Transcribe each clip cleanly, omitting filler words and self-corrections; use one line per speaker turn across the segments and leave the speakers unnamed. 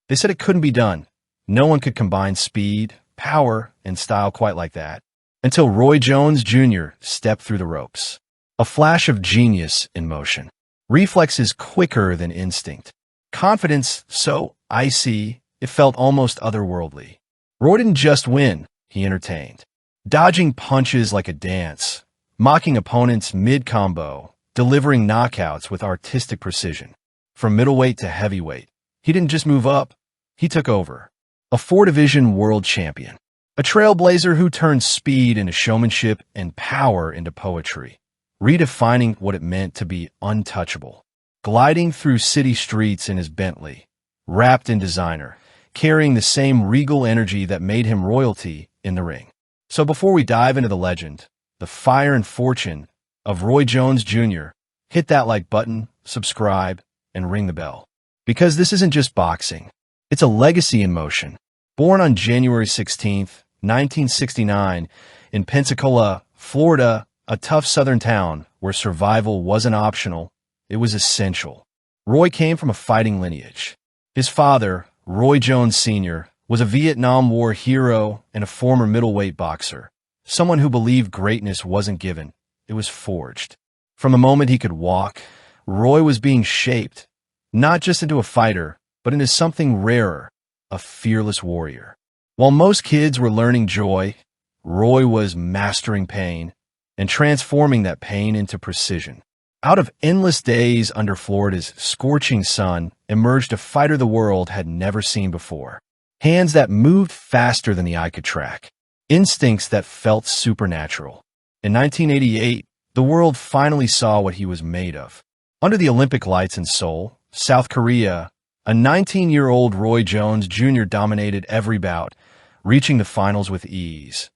They said it couldn't be done. No one could combine speed, power, and style quite like that. Until Roy Jones Jr. stepped through the ropes. A flash of genius in motion. Reflexes quicker than instinct. Confidence so icy, it felt almost otherworldly. Roy didn't just win, he entertained. Dodging punches like a dance, mocking opponents mid-combo, delivering knockouts with artistic precision. From middleweight to heavyweight, he didn't just move up, he took over. A four-division world champion. A trailblazer who turned speed into showmanship and power into poetry, redefining what it meant to be untouchable. Gliding through city streets in his Bentley, wrapped in designer, carrying the same regal energy that made him royalty in the ring. So before we dive into the legend, the fire and fortune of Roy Jones Jr., hit that like button, subscribe, and ring the bell. Because this isn't just boxing. It's a legacy in motion. Born on January 16th, 1969, in Pensacola, Florida, a tough southern town where survival wasn't optional, it was essential. Roy came from a fighting lineage. His father, Roy Jones Sr., was a Vietnam War hero and a former middleweight boxer, someone who believed greatness wasn't given, it was forged. From the moment he could walk, Roy was being shaped, not just into a fighter, but into something rarer, a fearless warrior. While most kids were learning joy, Roy was mastering pain and transforming that pain into precision. Out of endless days under Florida's scorching sun emerged a fighter the world had never seen before. Hands that moved faster than the eye could track. Instincts that felt supernatural. In 1988, the world finally saw what he was made of. Under the Olympic lights in Seoul, South Korea, a 19-year-old Roy Jones Jr. dominated every bout, reaching the finals with ease,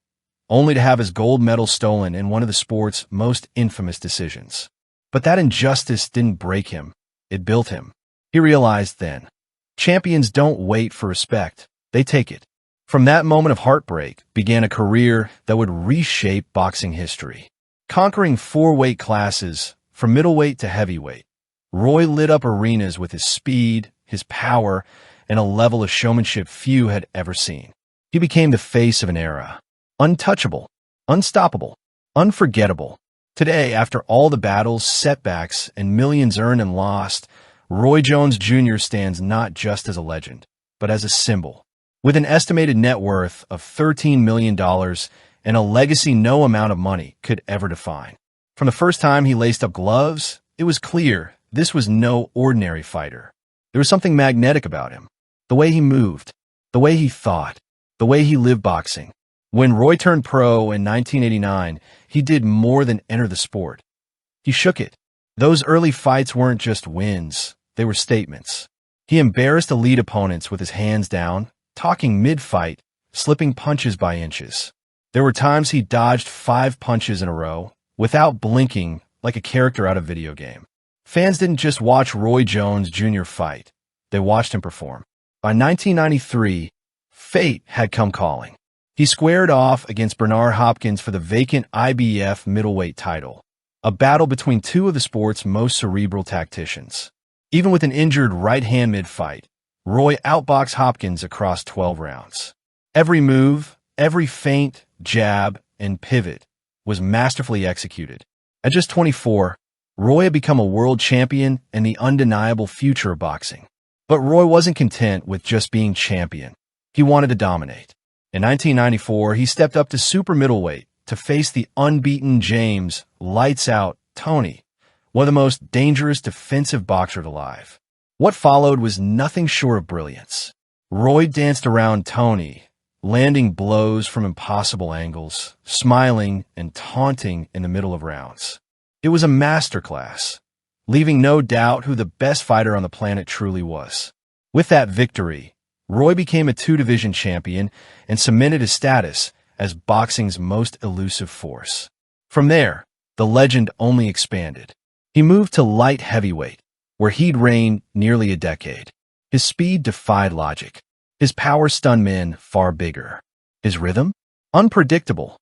only to have his gold medal stolen in one of the sport's most infamous decisions. But that injustice didn't break him, it built him. He realized then, champions don't wait for respect, they take it. From that moment of heartbreak began a career that would reshape boxing history. Conquering 4 weight classes, from middleweight to heavyweight, Roy lit up arenas with his speed, his power, and a level of showmanship few had ever seen. He became the face of an era. Untouchable, unstoppable, unforgettable. Today, after all the battles, setbacks, and millions earned and lost, Roy Jones Jr. stands not just as a legend, but as a symbol. With an estimated net worth of $13 million and a legacy no amount of money could ever define. From the first time he laced up gloves, it was clear this was no ordinary fighter. There was something magnetic about him. The way he moved, the way he thought, the way he lived boxing. When Roy turned pro in 1989, he did more than enter the sport. He shook it. Those early fights weren't just wins, they were statements. He embarrassed elite opponents with his hands down, talking mid-fight, slipping punches by inches. There were times he dodged 5 punches in a row, without blinking, like a character out of a video game. Fans didn't just watch Roy Jones Jr. fight, they watched him perform. By 1993, fate had come calling. He squared off against Bernard Hopkins for the vacant IBF middleweight title, a battle between 2 of the sport's most cerebral tacticians. Even with an injured right hand mid-fight, Roy outboxed Hopkins across 12 rounds. Every move, every feint, jab, and pivot was masterfully executed. At just 24, Roy had become a world champion and the undeniable future of boxing. But Roy wasn't content with just being champion. He wanted to dominate. In 1994, he stepped up to super middleweight to face the unbeaten James "Lights Out" Toney, one of the most dangerous defensive boxers alive. What followed was nothing short of brilliance. Roy danced around Toney, landing blows from impossible angles, smiling and taunting in the middle of rounds. It was a masterclass, leaving no doubt who the best fighter on the planet truly was. With that victory, Roy became a 2-division champion and cemented his status as boxing's most elusive force. From there, the legend only expanded. He moved to light heavyweight, where he'd reigned nearly a decade. His speed defied logic. His power stunned men far bigger. His rhythm? Unpredictable.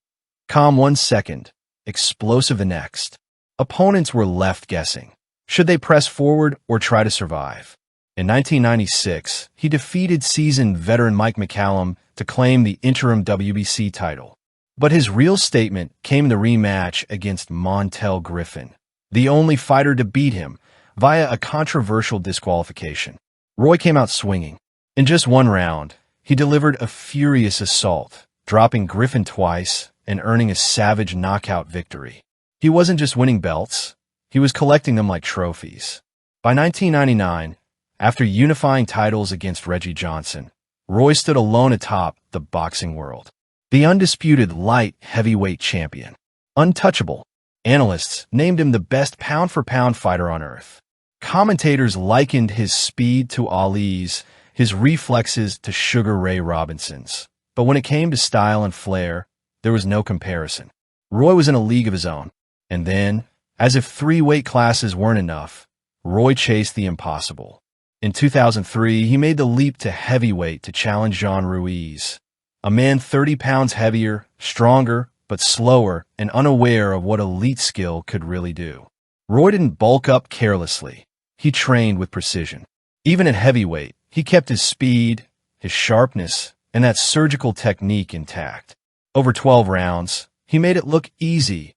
Calm 1 second, explosive the next. Opponents were left guessing. Should they press forward or try to survive? In 1996, he defeated seasoned veteran Mike McCallum to claim the interim WBC title. But his real statement came in the rematch against Montel Griffin, the only fighter to beat him, via a controversial disqualification. Roy came out swinging. In just one round, he delivered a furious assault, dropping Griffin twice and earning a savage knockout victory. He wasn't just winning belts, he was collecting them like trophies. By 1999, after unifying titles against Reggie Johnson, Roy stood alone atop the boxing world. The undisputed light heavyweight champion. Untouchable. Analysts named him the best pound-for-pound fighter on earth. Commentators likened his speed to Ali's, his reflexes to Sugar Ray Robinson's. But when it came to style and flair, there was no comparison. Roy was in a league of his own. And then, as if 3 weight classes weren't enough, Roy chased the impossible. In 2003, he made the leap to heavyweight to challenge John Ruiz, a man 30 pounds heavier, stronger, but slower and unaware of what elite skill could really do. Roy didn't bulk up carelessly. He trained with precision. Even at heavyweight, he kept his speed, his sharpness, and that surgical technique intact. Over 12 rounds, he made it look easy,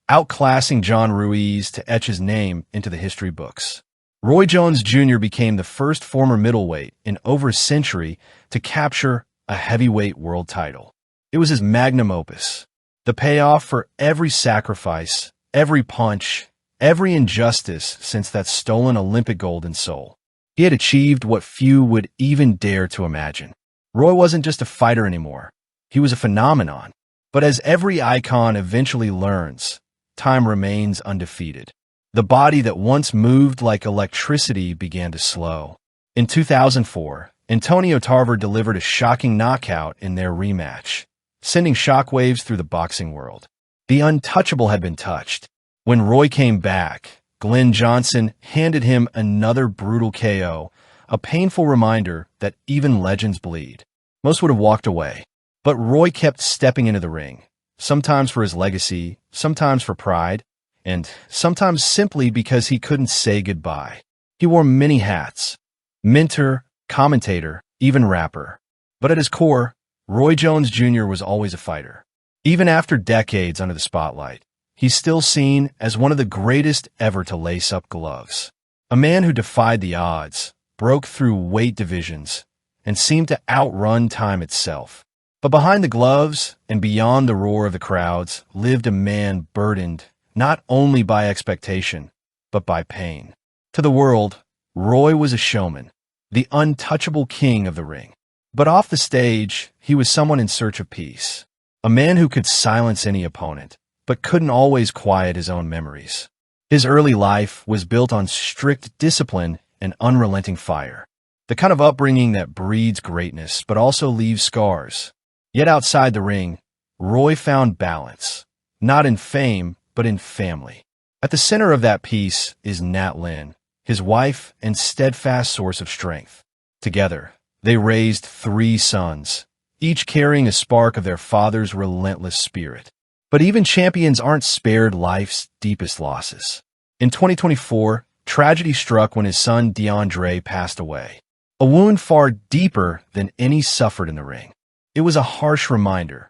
outclassing John Ruiz to etch his name into the history books. Roy Jones Jr. became the first former middleweight in over a century to capture a heavyweight world title. It was his magnum opus, the payoff for every sacrifice, every punch, every injustice since that stolen Olympic gold in Seoul. He had achieved what few would even dare to imagine. Roy wasn't just a fighter anymore. He was a phenomenon. But as every icon eventually learns, time remains undefeated. The body that once moved like electricity began to slow. In 2004, Antonio Tarver delivered a shocking knockout in their rematch, sending shockwaves through the boxing world. The untouchable had been touched. When Roy came back, Glenn Johnson handed him another brutal KO, a painful reminder that even legends bleed. Most would have walked away, but Roy kept stepping into the ring, sometimes for his legacy, sometimes for pride, and sometimes simply because he couldn't say goodbye. He wore many hats: mentor, commentator, even rapper. But at his core, Roy Jones Jr. was always a fighter. Even after decades under the spotlight, he's still seen as one of the greatest ever to lace up gloves. A man who defied the odds, broke through weight divisions, and seemed to outrun time itself. But behind the gloves and beyond the roar of the crowds lived a man burdened not only by expectation, but by pain. To the world, Roy was a showman, the untouchable king of the ring. But off the stage, he was someone in search of peace, a man who could silence any opponent, but couldn't always quiet his own memories. His early life was built on strict discipline and unrelenting fire, the kind of upbringing that breeds greatness but also leaves scars. Yet outside the ring, Roy found balance, not in fame, but in family. At the center of that peace is Nat Lynn, his wife and steadfast source of strength. Together, they raised 3 sons, each carrying a spark of their father's relentless spirit. But even champions aren't spared life's deepest losses. In 2024, tragedy struck when his son DeAndre passed away, a wound far deeper than any suffered in the ring. It was a harsh reminder.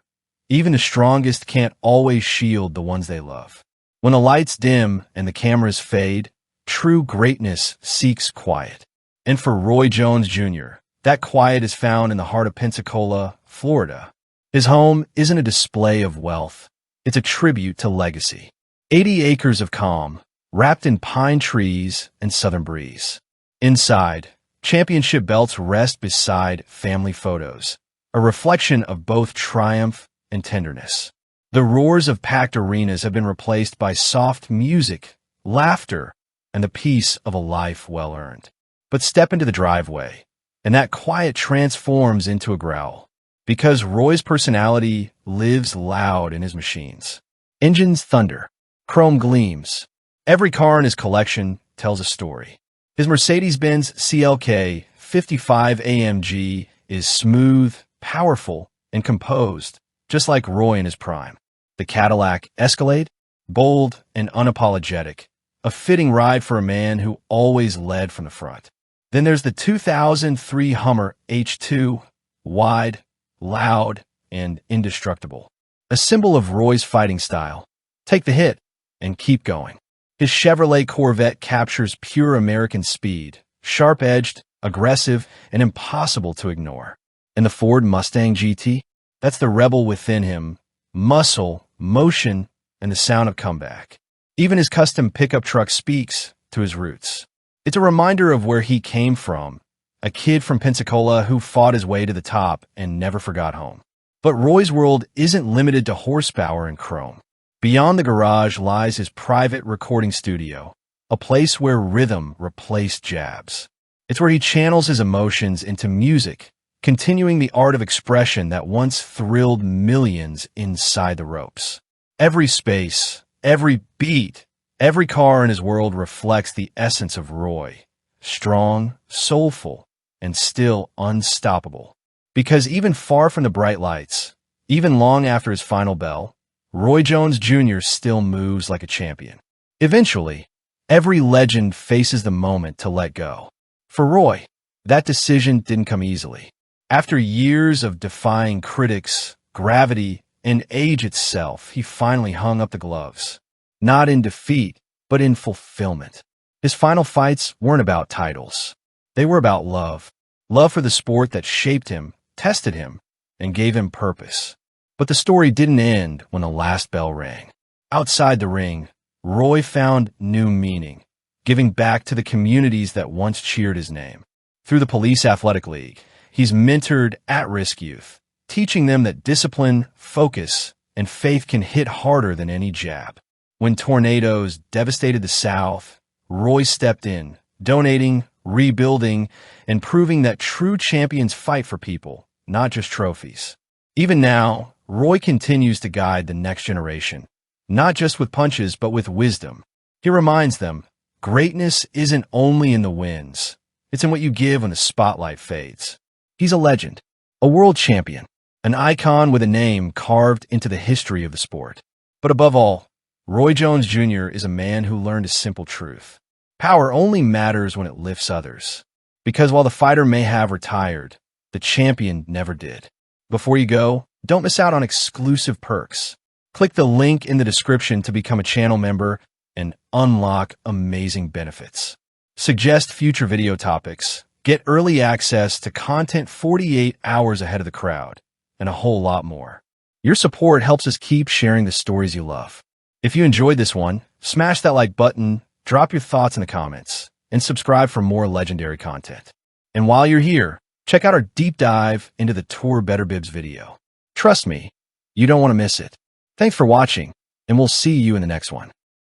Even the strongest can't always shield the ones they love. When the lights dim and the cameras fade, true greatness seeks quiet. And for Roy Jones Jr., that quiet is found in the heart of Pensacola, Florida. His home isn't a display of wealth. It's a tribute to legacy. 80 acres of calm, wrapped in pine trees and southern breeze. Inside, championship belts rest beside family photos, a reflection of both triumph and tenderness. The roars of packed arenas have been replaced by soft music, laughter, and the peace of a life well earned. But step into the driveway, and that quiet transforms into a growl, because Roy's personality lives loud in his machines. Engines thunder, chrome gleams. Every car in his collection tells a story. His Mercedes-Benz CLK 55 AMG is smooth, powerful, and composed, just like Roy in his prime. The Cadillac Escalade, bold and unapologetic, a fitting ride for a man who always led from the front. Then there's the 2003 Hummer H2, wide, loud, and indestructible. A symbol of Roy's fighting style. Take the hit and keep going. His Chevrolet Corvette captures pure American speed, sharp-edged, aggressive, and impossible to ignore. And the Ford Mustang GT? That's the rebel within him. Muscle, motion, and the sound of comeback. Even his custom pickup truck speaks to his roots. It's a reminder of where he came from, a kid from Pensacola who fought his way to the top and never forgot home. But Roy's world isn't limited to horsepower and chrome. Beyond the garage lies his private recording studio, a place where rhythm replaced jabs. It's where he channels his emotions into music, continuing the art of expression that once thrilled millions inside the ropes. Every space, every beat, every car in his world reflects the essence of Roy, strong, soulful, and still unstoppable. Because even far from the bright lights, even long after his final bell, Roy Jones Jr. still moves like a champion. Eventually, every legend faces the moment to let go. For Roy, that decision didn't come easily. After years of defying critics, gravity, and age itself, he finally hung up the gloves. Not in defeat, but in fulfillment. His final fights weren't about titles. They were about love. Love for the sport that shaped him, tested him, and gave him purpose. But the story didn't end when the last bell rang. Outside the ring, Roy found new meaning, giving back to the communities that once cheered his name. Through the Police Athletic League, he's mentored at-risk youth, teaching them that discipline, focus, and faith can hit harder than any jab. When tornadoes devastated the South, Roy stepped in, donating, rebuilding, and proving that true champions fight for people, not just trophies. Even now, Roy continues to guide the next generation, not just with punches, but with wisdom. He reminds them, greatness isn't only in the wins, it's in what you give when the spotlight fades. He's a legend, a world champion, an icon with a name carved into the history of the sport. But above all, Roy Jones Jr. is a man who learned a simple truth. Power only matters when it lifts others. Because while the fighter may have retired, the champion never did. Before you go, don't miss out on exclusive perks. Click the link in the description to become a channel member and unlock amazing benefits. Suggest future video topics, get early access to content 48 hours ahead of the crowd, and a whole lot more. Your support helps us keep sharing the stories you love. If you enjoyed this one, smash that like button, drop your thoughts in the comments, and subscribe for more legendary content. And while you're here, check out our deep dive into the Tour Better Bibs video. Trust me, you don't want to miss it. Thanks for watching, and we'll see you in the next one.